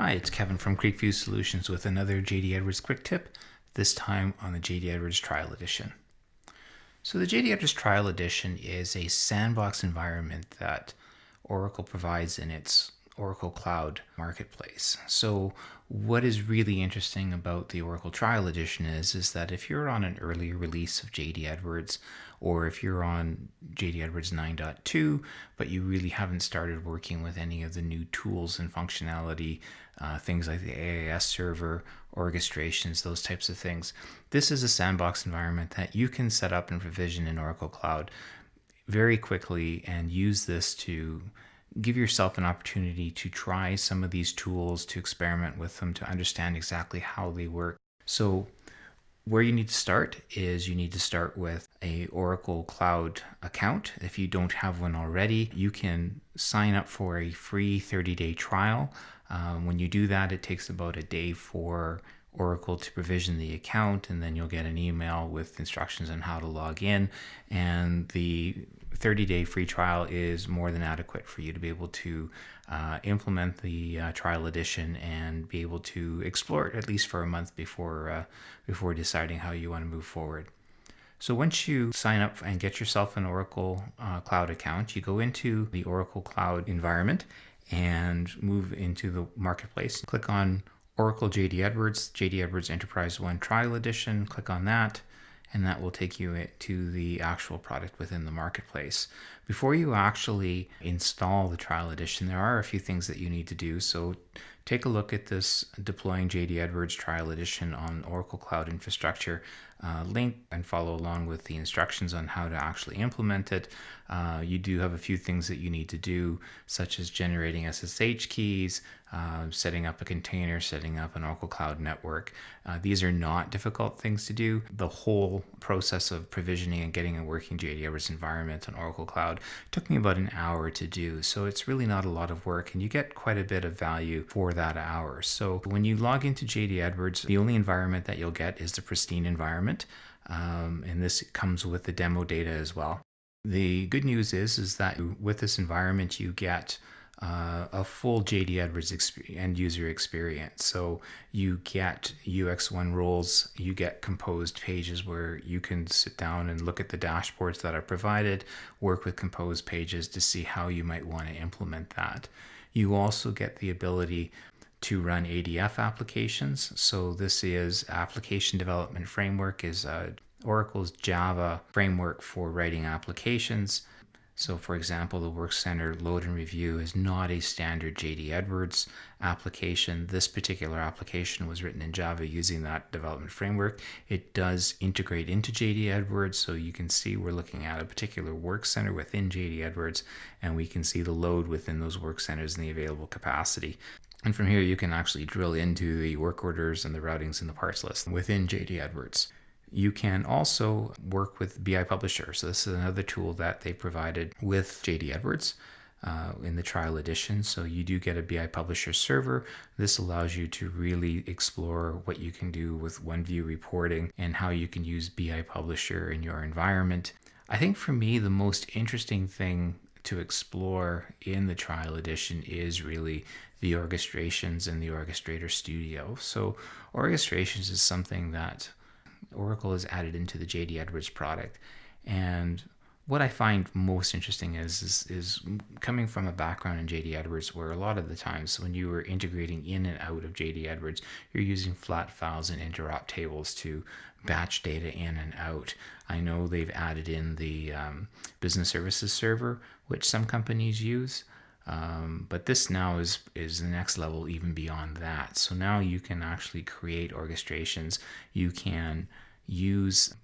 Hi, it's Kevin from Creekview Solutions with another JD Edwards quick tip, this time on the JD Edwards Trial Edition. So the JD Edwards Trial Edition is a sandbox environment that Oracle provides in its Oracle Cloud Marketplace. So what is really interesting about the Oracle Trial Edition is that if you're on an early release of JD Edwards, or if you're on JD Edwards 9.2, but you really haven't started working with any of the new tools and functionality, things like the AIS server, orchestrations, those types of things, this is a sandbox environment that you can set up and provision in Oracle Cloud very quickly and use this to give yourself an opportunity to try some of these tools, to experiment with them, to understand exactly how they work. So where you need to start is you need to start with a Oracle Cloud account. If you don't have one already, you can sign up for a free 30-day trial. When you do that, it takes about a day for Oracle to provision the account, and then you'll get an email with instructions on how to log in. And the 30-day free trial is more than adequate for you to be able to implement the trial edition and be able to explore it at least for a month before deciding how you want to move forward. So once you sign up and get yourself an Oracle Cloud account, you go into the Oracle Cloud environment and move into the marketplace. Click on Oracle JD Edwards Enterprise One Trial Edition. Click on that, and that will take you to the actual product within the marketplace. Before you actually install the trial edition, there are a few things that you need to do. So take a look at this Deploying JD Edwards Trial Edition on Oracle Cloud Infrastructure link and follow along with the instructions on how to actually implement it. You do have a few things that you need to do, such as generating SSH keys, setting up a container, setting up an Oracle Cloud network. These are not difficult things to do. The whole process of provisioning and getting a working JD Edwards environment on Oracle Cloud took me about an hour to do. So it's really not a lot of work, and you get quite a bit of value for that hour. So when you log into JD Edwards, the only environment that you'll get is the pristine environment. And this comes with the demo data as well. The good news is that with this environment, you get a full JD Edwards end user experience. So you get UX1 roles, you get composed pages where you can sit down and look at the dashboards that are provided, work with composed pages to see how you might want to implement that. You also get the ability to run ADF applications. So this is Application Development Framework, is Oracle's Java framework for writing applications. So for example, the Work Center Load and Review is not a standard JD Edwards application. This particular application was written in Java using that development framework. It does integrate into JD Edwards, so you can see we're looking at a particular Work Center within JD Edwards, and we can see the load within those work centers and the available capacity. And from here, you can actually drill into the work orders and the routings and the parts list within JD Edwards. You can also work with BI Publisher. So this is another tool that they provided with JD Edwards in the trial edition. So you do get a BI Publisher server. This allows you to really explore what you can do with OneView reporting and how you can use BI Publisher in your environment. I think for me, the most interesting thing to explore in the trial edition is really the orchestrations and the Orchestrator Studio. So orchestrations is something that Oracle has added into the JD Edwards product. And what I find most interesting is coming from a background in JD Edwards, where a lot of the times when you were integrating in and out of JD Edwards, you're using flat files and interop tables to batch data in and out. I know they've added in the business services server, which some companies use. But this now is the next level even beyond that. So now you can actually create orchestrations. You can use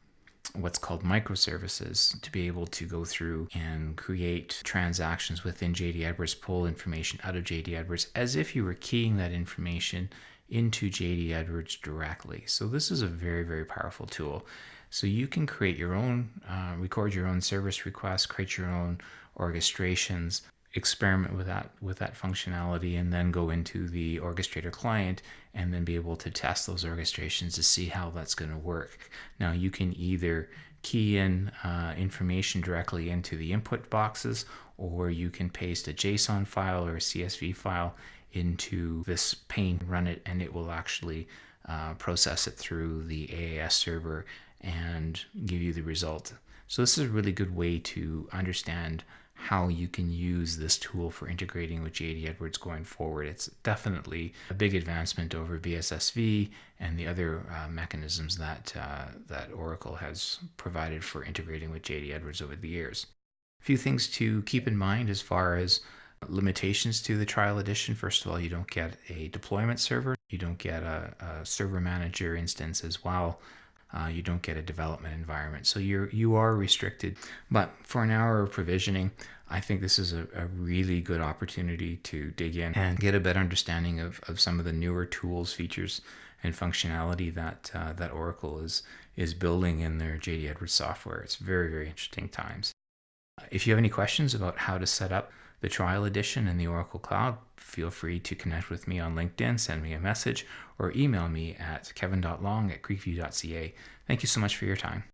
what's called microservices to be able to go through and create transactions within JD Edwards, pull information out of JD Edwards as if you were keying that information into JD Edwards directly. So this is a very, very powerful tool. So you can create your own, record your own service requests, create your own orchestrations, experiment with that functionality, and then go into the Orchestrator client and then be able to test those orchestrations to see how that's going to work. Now you can either key in information directly into the input boxes, or you can paste a JSON file or a CSV file into this pane, run it, and it will actually process it through the AAS server and give you the result. So this is a really good way to understand how you can use this tool for integrating with JD Edwards going forward. It's definitely a big advancement over BSSV and the other mechanisms that Oracle has provided for integrating with JD Edwards over the years. A few things to keep in mind as far as limitations to the trial edition. First of all, you don't get a deployment server. You don't get a server manager instance as well. You don't get a development environment. So you are restricted. But for an hour of provisioning, I think this is a really good opportunity to dig in and get a better understanding of some of the newer tools, features, and functionality that Oracle is building in their JD Edwards software. It's very, very interesting times. If you have any questions about how to set up the trial edition in the Oracle Cloud, feel free to connect with me on LinkedIn, send me a message, or email me at kevin.long@creekview.ca. Thank you so much for your time.